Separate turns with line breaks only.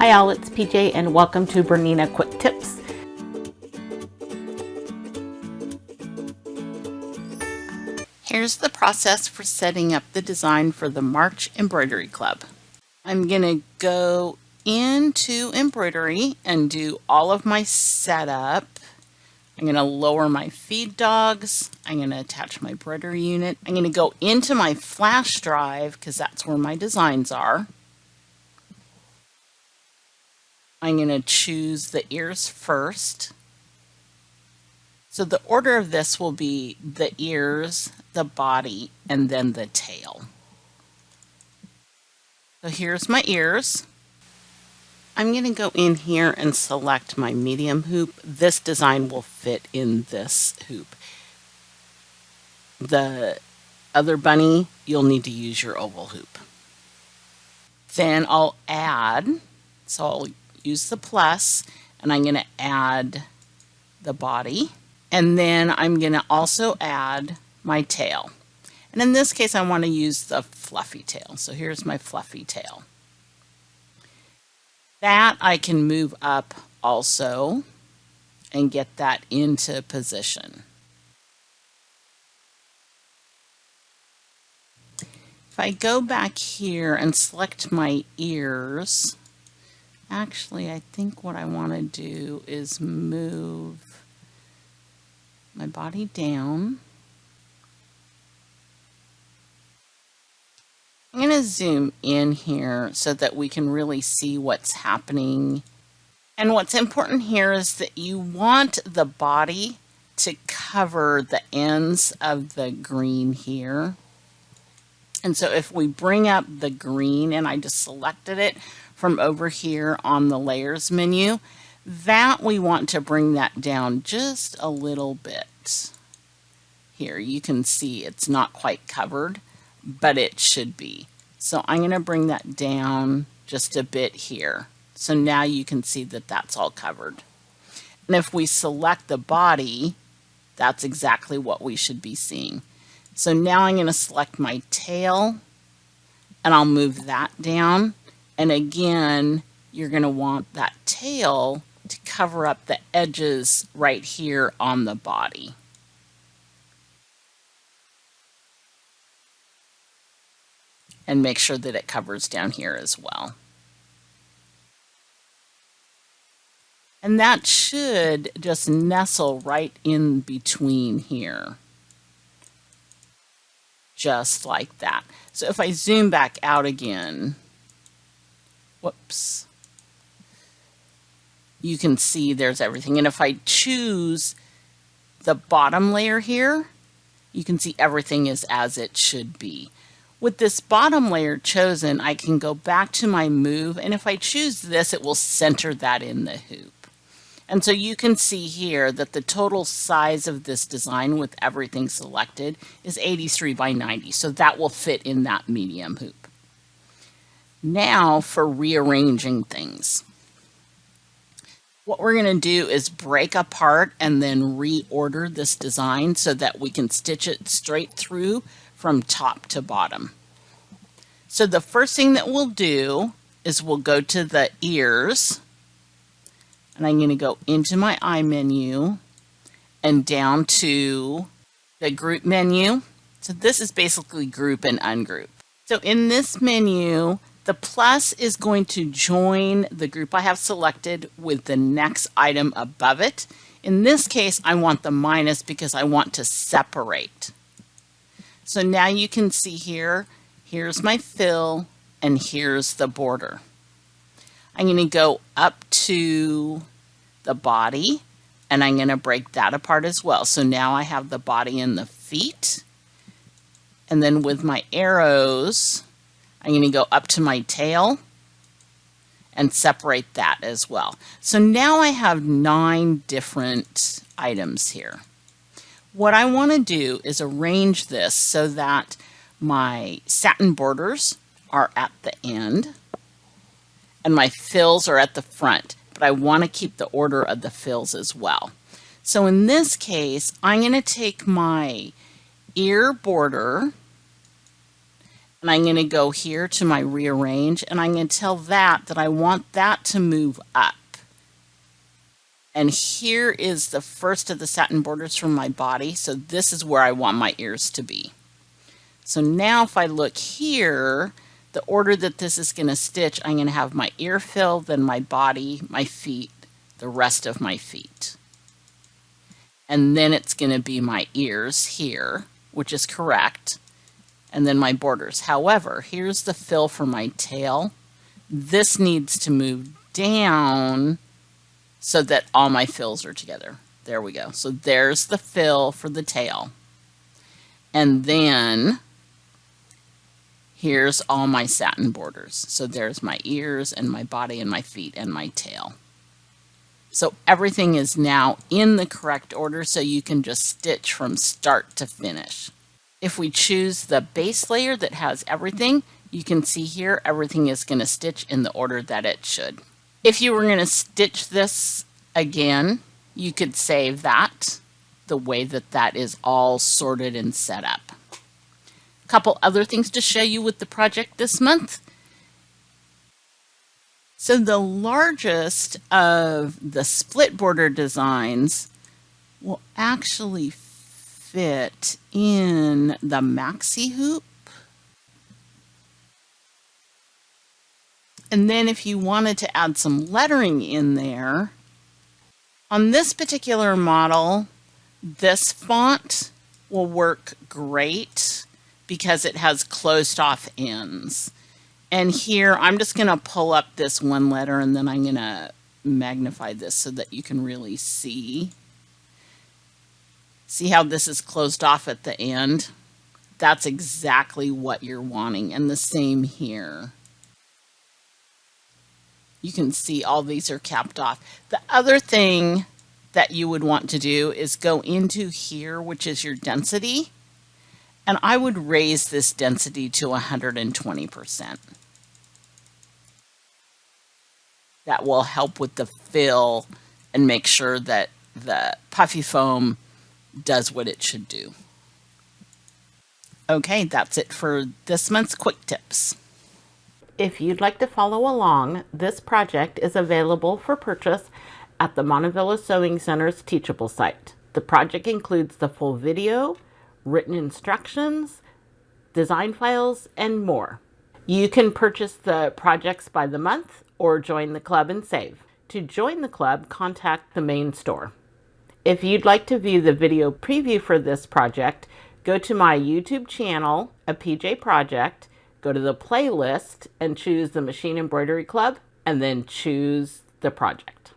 Hi all, it's PJ and welcome to Bernina Quick Tips. Here's the process for setting up the design for the March Embroidery Club. I'm going to go into Embroidery and do all of my setup. I'm going to lower my feed dogs. I'm going to attach my embroidery unit. I'm going to go into my flash drive because that's where my designs are. I'm going to choose the ears first. So the order of this will be the ears, the body, and then the tail. So here's my ears. I'm going to go in here and select my medium hoop. This design will fit in this hoop. The other bunny, you'll need to use your oval hoop. Then I'll add, so I'll use the plus, and I'm going to add the body. And then I'm going to also add my tail. And in this case, I want to use the fluffy tail. So here's my fluffy tail. That I can move up also and get that into position. If I go back here and select my ears, actually, I think what I want to do is move my body down. I'm going to zoom in here so that we can really see what's happening. And what's important here is that you want the body to cover the ends of the green here. And so if we bring up the green, and I just selected it from over here on the layers menu, that we want to bring that down just a little bit. Here you can see it's not quite covered, but it should be. So I'm going to bring that down just a bit here. So now you can see that that's all covered. And if we select the body, that's exactly what we should be seeing. So now I'm going to select my tail and I'll move that down. And again, you're going to want that tail to cover up the edges right here on the body. And make sure that it covers down here as well. And that should just nestle right in between here. Just like that. So if I zoom back out again, whoops, you can see there's everything. And if I choose the bottom layer here, you can see everything is as it should be. With this bottom layer chosen, I can go back to my move, and if I choose this, it will center that in the hoop. And so you can see here that the total size of this design with everything selected is 83 by 90, so that will fit in that medium hoop. Now for rearranging things. What we're going to do is break apart and then reorder this design so that we can stitch it straight through from top to bottom. So the first thing that we'll do is we'll go to the ears, and I'm going to go into my eye menu and down to the group menu. So this is basically group and ungroup. So in this menu, the plus is going to join the group I have selected with the next item above it. In this case, I want the minus because I want to separate. So now you can see here, here's my fill and here's the border. I'm going to go up to the body and I'm going to break that apart as well. So now I have the body and the feet. And then with my arrows, I'm going to go up to my tail and separate that as well. So now I have 9 different items here. What I want to do is arrange this so that my satin borders are at the end and my fills are at the front, but I want to keep the order of the fills as well. So in this case, I'm going to take my ear border And I'm going to go here to my rearrange, and I'm going to tell that I want that to move up. And here is the first of the satin borders from my body. So this is where I want my ears to be. So now if I look here, the order that this is going to stitch, I'm going to have my ear fill, then my body, my feet, the rest of my feet. And then it's going to be my ears here, which is correct. And then my borders. However, here's the fill for my tail. This needs to move down so that all my fills are together. There we go. So there's the fill for the tail. And then here's all my satin borders. So there's my ears and my body and my feet and my tail. So everything is now in the correct order, so you can just stitch from start to finish. If we choose the base layer that has everything, you can see here everything is going to stitch in the order that it should. If you were going to stitch this again, you could save that the way that that is all sorted and set up. A couple other things to show you with the project this month. So the largest of the split border designs will actually fit in the maxi hoop. And then if you wanted to add some lettering in there, on this particular model, this font will work great because it has closed off ends. And here, I'm just going to pull up this one letter and then I'm going to magnify this so that you can really see. See how this is closed off at the end? That's exactly what you're wanting. And the same here. You can see all these are capped off. The other thing that you would want to do is go into here, which is your density. And I would raise this density to 120%. That will help with the fill and make sure that the puffy foam does what it should do. Okay, that's it for this month's quick tips. If you'd like to follow along, this project is available for purchase at the Montevilla Sewing Center's Teachable site. The project includes the full video, written instructions, design files, and more. You can purchase the projects by the month or join the club and save. To join the club, contact the main store. If you'd like to view the video preview for this project, go to my YouTube channel, A PJ Project, go to the playlist and choose the Machine Embroidery Club, and then choose the project.